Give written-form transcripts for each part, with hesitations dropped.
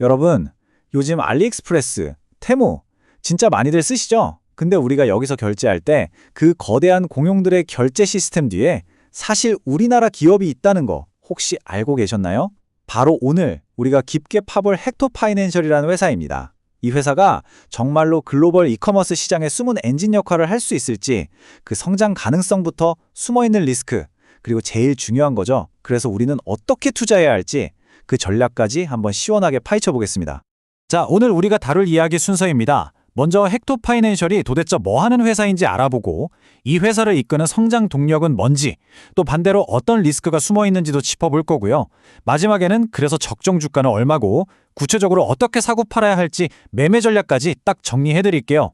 여러분, 요즘 알리익스프레스, 테무 진짜 많이들 쓰시죠? 근데 우리가 여기서 결제할 때 그 거대한 공용들의 결제 시스템 뒤에 사실 우리나라 기업이 있다는 거 혹시 알고 계셨나요? 바로 오늘 우리가 깊게 파볼 헥토파이낸셜이라는 회사입니다. 이 회사가 정말로 글로벌 이커머스 시장의 숨은 엔진 역할을 할 수 있을지, 그 성장 가능성부터 숨어있는 리스크, 그리고 제일 중요한 거죠. 그래서 우리는 어떻게 투자해야 할지 그 전략까지 한번 시원하게 파헤쳐 보겠습니다. 자, 오늘 우리가 다룰 이야기 순서입니다. 먼저 헥토파이낸셜이 도대체 뭐 하는 회사인지 알아보고, 이 회사를 이끄는 성장 동력은 뭔지, 또 반대로 어떤 리스크가 숨어 있는지도 짚어볼 거고요. 마지막에는 그래서 적정 주가는 얼마고, 구체적으로 어떻게 사고 팔아야 할지 매매 전략까지 딱 정리해 드릴게요.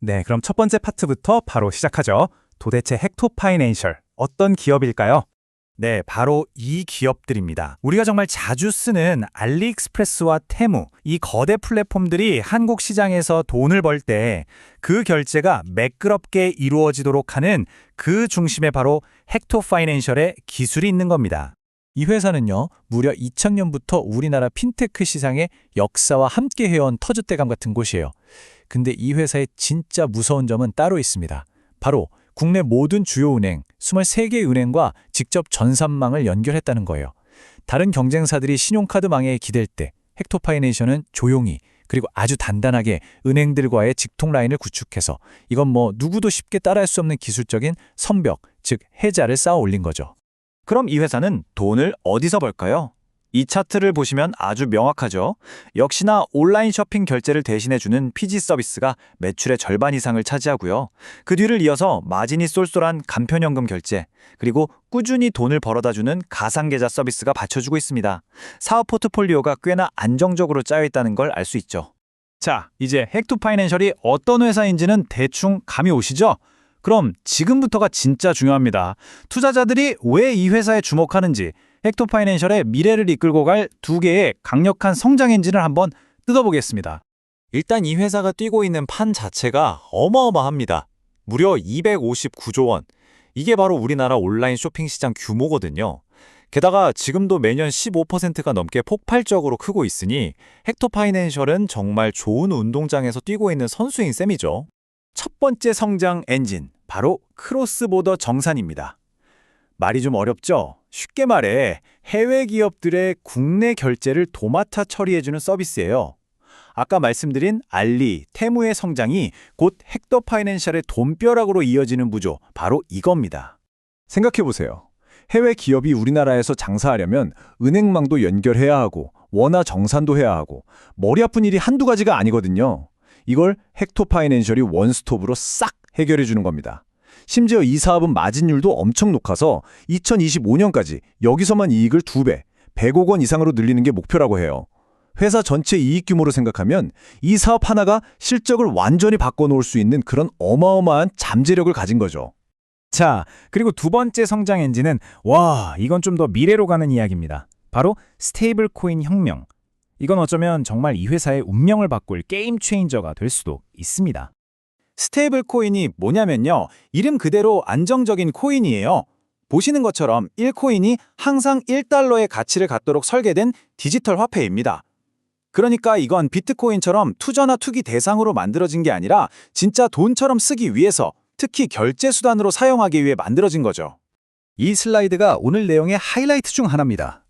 네, 그럼 첫 번째 파트부터 바로 시작하죠. 도대체 헥토파이낸셜, 어떤 기업일까요? 네, 바로 이 기업들입니다. 우리가 정말 자주 쓰는 알리익스프레스와 테무, 이 거대 플랫폼들이 한국 시장에서 돈을 벌 때 그 결제가 매끄럽게 이루어지도록 하는 그 중심에 바로 헥토파이낸셜의 기술이 있는 겁니다. 이 회사는요, 무려 2000년부터 우리나라 핀테크 시장의 역사와 함께 해온 터줏대감 같은 곳이에요. 근데 이 회사의 진짜 무서운 점은 따로 있습니다. 바로 국내 모든 주요 은행, 23개 은행과 직접 전산망을 연결했다는 거예요. 다른 경쟁사들이 신용카드망에 기댈 때 헥토파이낸셜은 조용히 그리고 아주 단단하게 은행들과의 직통 라인을 구축해서 이건 뭐 누구도 쉽게 따라할 수 없는 기술적인 선벽, 즉 해자를 쌓아 올린 거죠. 그럼 이 회사는 돈을 어디서 벌까요? 이 차트를 보시면 아주 명확하죠. 역시나 온라인 쇼핑 결제를 대신해주는 피지 서비스가 매출의 절반 이상을 차지하고요. 그 뒤를 이어서 마진이 쏠쏠한 간편연금 결제, 그리고 꾸준히 돈을 벌어다주는 가상계좌 서비스가 받쳐주고 있습니다. 사업 포트폴리오가 꽤나 안정적으로 짜여있다는 걸 알 수 있죠. 자, 이제 헥토파이낸셜이 어떤 회사인지는 대충 감이 오시죠? 그럼 지금부터가 진짜 중요합니다. 투자자들이 왜 이 회사에 주목하는지, 헥토파이낸셜의 미래를 이끌고 갈 두 개의 강력한 성장 엔진을 한번 뜯어보겠습니다. 일단 이 회사가 뛰고 있는 판 자체가 어마어마합니다. 무려 259조 원. 이게 바로 우리나라 온라인 쇼핑 시장 규모거든요. 게다가 지금도 매년 15%가 넘게 폭발적으로 크고 있으니 헥토파이낸셜은 정말 좋은 운동장에서 뛰고 있는 선수인 셈이죠. 첫 번째 성장 엔진, 바로 크로스보더 정산입니다. 말이 좀 어렵죠? 쉽게 말해 해외 기업들의 국내 결제를 도맡아 처리해주는 서비스예요. 아까 말씀드린 알리, 테무의 성장이 곧 헥토파이낸셜의 돈벼락으로 이어지는 구조, 바로 이겁니다. 생각해보세요. 해외 기업이 우리나라에서 장사하려면 은행망도 연결해야 하고 원화 정산도 해야 하고 머리 아픈 일이 한두 가지가 아니거든요. 이걸 헥토파이낸셜이 원스톱으로 싹 해결해 주는 겁니다. 심지어 이 사업은 마진율도 엄청 높아서 2025년까지 여기서만 이익을 2배, 100억 원 이상으로 늘리는 게 목표라고 해요. 회사 전체 이익 규모로 생각하면 이 사업 하나가 실적을 완전히 바꿔놓을 수 있는 그런 어마어마한 잠재력을 가진 거죠. 자, 그리고 두 번째 성장 엔진은 이건 좀 더 미래로 가는 이야기입니다. 바로 스테이블 코인 혁명. 이건 어쩌면 정말 이 회사의 운명을 바꿀 게임 체인저가 될 수도 있습니다. 스테이블 코인이 뭐냐면요, 이름 그대로 안정적인 코인이에요. 보시는 것처럼 1코인이 항상 1달러의 가치를 갖도록 설계된 디지털 화폐입니다. 그러니까 이건 비트코인처럼 투자나 투기 대상으로 만들어진 게 아니라 진짜 돈처럼 쓰기 위해서, 특히 결제 수단으로 사용하기 위해 만들어진 거죠. 이 슬라이드가 오늘 내용의 하이라이트 중 하나입니다.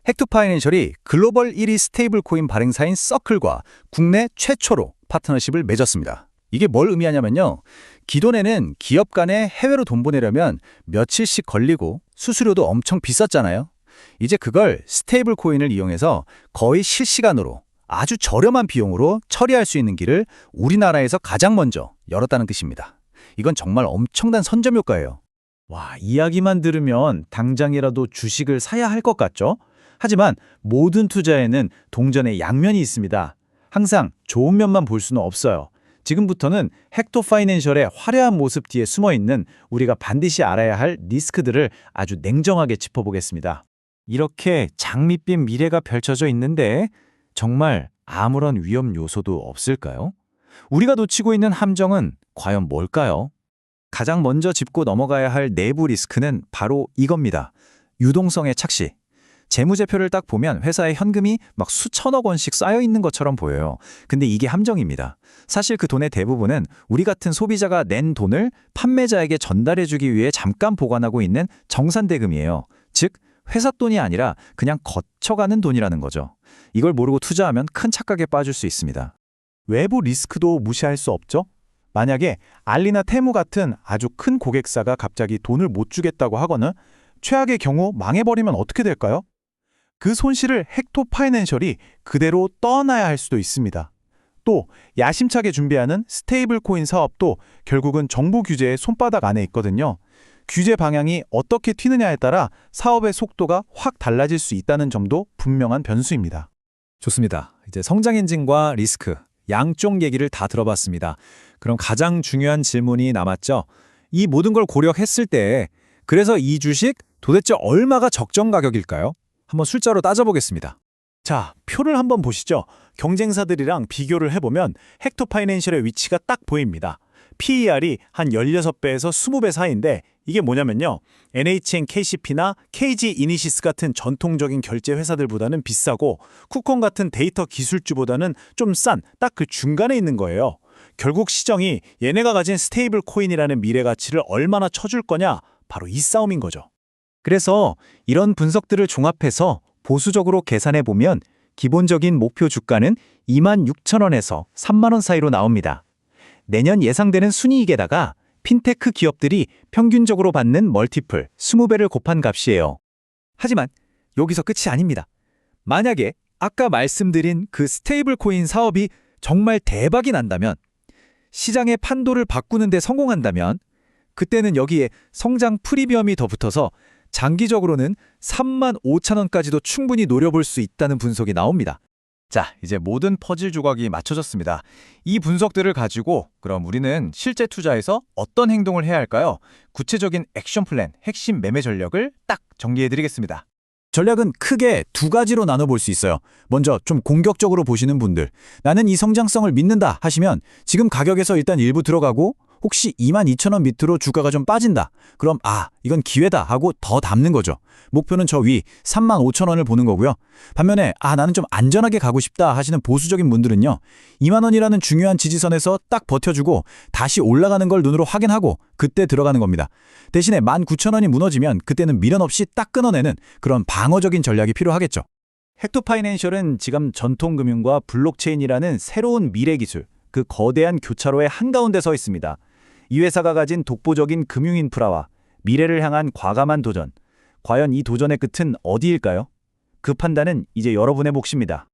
헥토파이낸셜이 글로벌 1위 스테이블 코인 발행사인 서클과 국내 최초로 파트너십을 맺었습니다. 이게 뭘 의미하냐면요, 기존에는 기업 간에 해외로 돈 보내려면 며칠씩 걸리고 수수료도 엄청 비쌌잖아요. 이제 그걸 스테이블 코인을 이용해서 거의 실시간으로 아주 저렴한 비용으로 처리할 수 있는 길을 우리나라에서 가장 먼저 열었다는 뜻입니다. 이건 정말 엄청난 선점 효과예요. 와, 이야기만 들으면 당장이라도 주식을 사야 할 것 같죠? 하지만 모든 투자에는 동전의 양면이 있습니다. 항상 좋은 면만 볼 수는 없어요. 지금부터는 헥토파이낸셜의 화려한 모습 뒤에 숨어있는 우리가 반드시 알아야 할 리스크들을 아주 냉정하게 짚어보겠습니다. 이렇게 장밋빛 미래가 펼쳐져 있는데 정말 아무런 위험 요소도 없을까요? 우리가 놓치고 있는 함정은 과연 뭘까요? 가장 먼저 짚고 넘어가야 할 내부 리스크는 바로 이겁니다. 유동성의 착시. 재무제표를 딱 보면 회사에 현금이 막 수천억 원씩 쌓여 있는 것처럼 보여요. 근데 이게 함정입니다. 사실 그 돈의 대부분은 우리 같은 소비자가 낸 돈을 판매자에게 전달해주기 위해 잠깐 보관하고 있는 정산대금이에요. 즉, 회사 돈이 아니라 그냥 거쳐가는 돈이라는 거죠. 이걸 모르고 투자하면 큰 착각에 빠질 수 있습니다. 외부 리스크도 무시할 수 없죠? 만약에 알리나 테무 같은 아주 큰 고객사가 갑자기 돈을 못 주겠다고 하거나 최악의 경우 망해버리면 어떻게 될까요? 그 손실을 헥토 파이낸셜이 그대로 떠안아야 할 수도 있습니다. 또 야심차게 준비하는 스테이블 코인 사업도 결국은 정부 규제의 손바닥 안에 있거든요. 규제 방향이 어떻게 튀느냐에 따라 사업의 속도가 확 달라질 수 있다는 점도 분명한 변수입니다. 좋습니다. 이제 성장 엔진과 리스크, 양쪽 얘기를 다 들어봤습니다. 그럼 가장 중요한 질문이 남았죠. 이 모든 걸 고려했을 때 그래서 이 주식 도대체 얼마가 적정 가격일까요? 한번 숫자로 따져보겠습니다. 자, 표를 한번 보시죠. 경쟁사들이랑 비교를 해보면 헥토 파이낸셜의 위치가 딱 보입니다. PER이 한 16배에서 20배 사이인데 이게 뭐냐면요. NHN KCP나 KG 이니시스 같은 전통적인 결제 회사들보다는 비싸고 쿠콘 같은 데이터 기술주보다는 좀 싼 딱 그 중간에 있는 거예요. 결국 시정이 얘네가 가진 스테이블 코인이라는 미래 가치를 얼마나 쳐줄 거냐, 바로 이 싸움인 거죠. 그래서 이런 분석들을 종합해서 보수적으로 계산해보면 기본적인 목표 주가는 26,000원에서 3만 원 사이로 나옵니다. 내년 예상되는 순이익에다가 핀테크 기업들이 평균적으로 받는 멀티플 20배를 곱한 값이에요. 하지만 여기서 끝이 아닙니다. 만약에 아까 말씀드린 그 스테이블 코인 사업이 정말 대박이 난다면, 시장의 판도를 바꾸는 데 성공한다면 그때는 여기에 성장 프리미엄이 더 붙어서 장기적으로는 35,000원까지도 충분히 노려볼 수 있다는 분석이 나옵니다. 자, 이제 모든 퍼즐 조각이 맞춰졌습니다. 이 분석들을 가지고 그럼 우리는 실제 투자에서 어떤 행동을 해야 할까요? 구체적인 액션 플랜, 핵심 매매 전략을 딱 정리해드리겠습니다. 전략은 크게 두 가지로 나눠볼 수 있어요. 먼저 좀 공격적으로 보시는 분들, 나는 이 성장성을 믿는다 하시면 지금 가격에서 일단 일부 들어가고 혹시 22,000원 밑으로 주가가 좀 빠진다. 그럼 이건 기회다 하고 더 담는 거죠. 목표는 저 위 35,000원을 보는 거고요. 반면에 나는 좀 안전하게 가고 싶다 하시는 보수적인 분들은요. 2만 원이라는 중요한 지지선에서 딱 버텨주고 다시 올라가는 걸 눈으로 확인하고 그때 들어가는 겁니다. 대신에 19,000원이 무너지면 그때는 미련 없이 딱 끊어내는 그런 방어적인 전략이 필요하겠죠. 헥토 파이낸셜은 지금 전통금융과 블록체인이라는 새로운 미래 기술, 그 거대한 교차로의 한가운데 서 있습니다. 이 회사가 가진 독보적인 금융 인프라와 미래를 향한 과감한 도전. 과연 이 도전의 끝은 어디일까요? 그 판단은 이제 여러분의 몫입니다.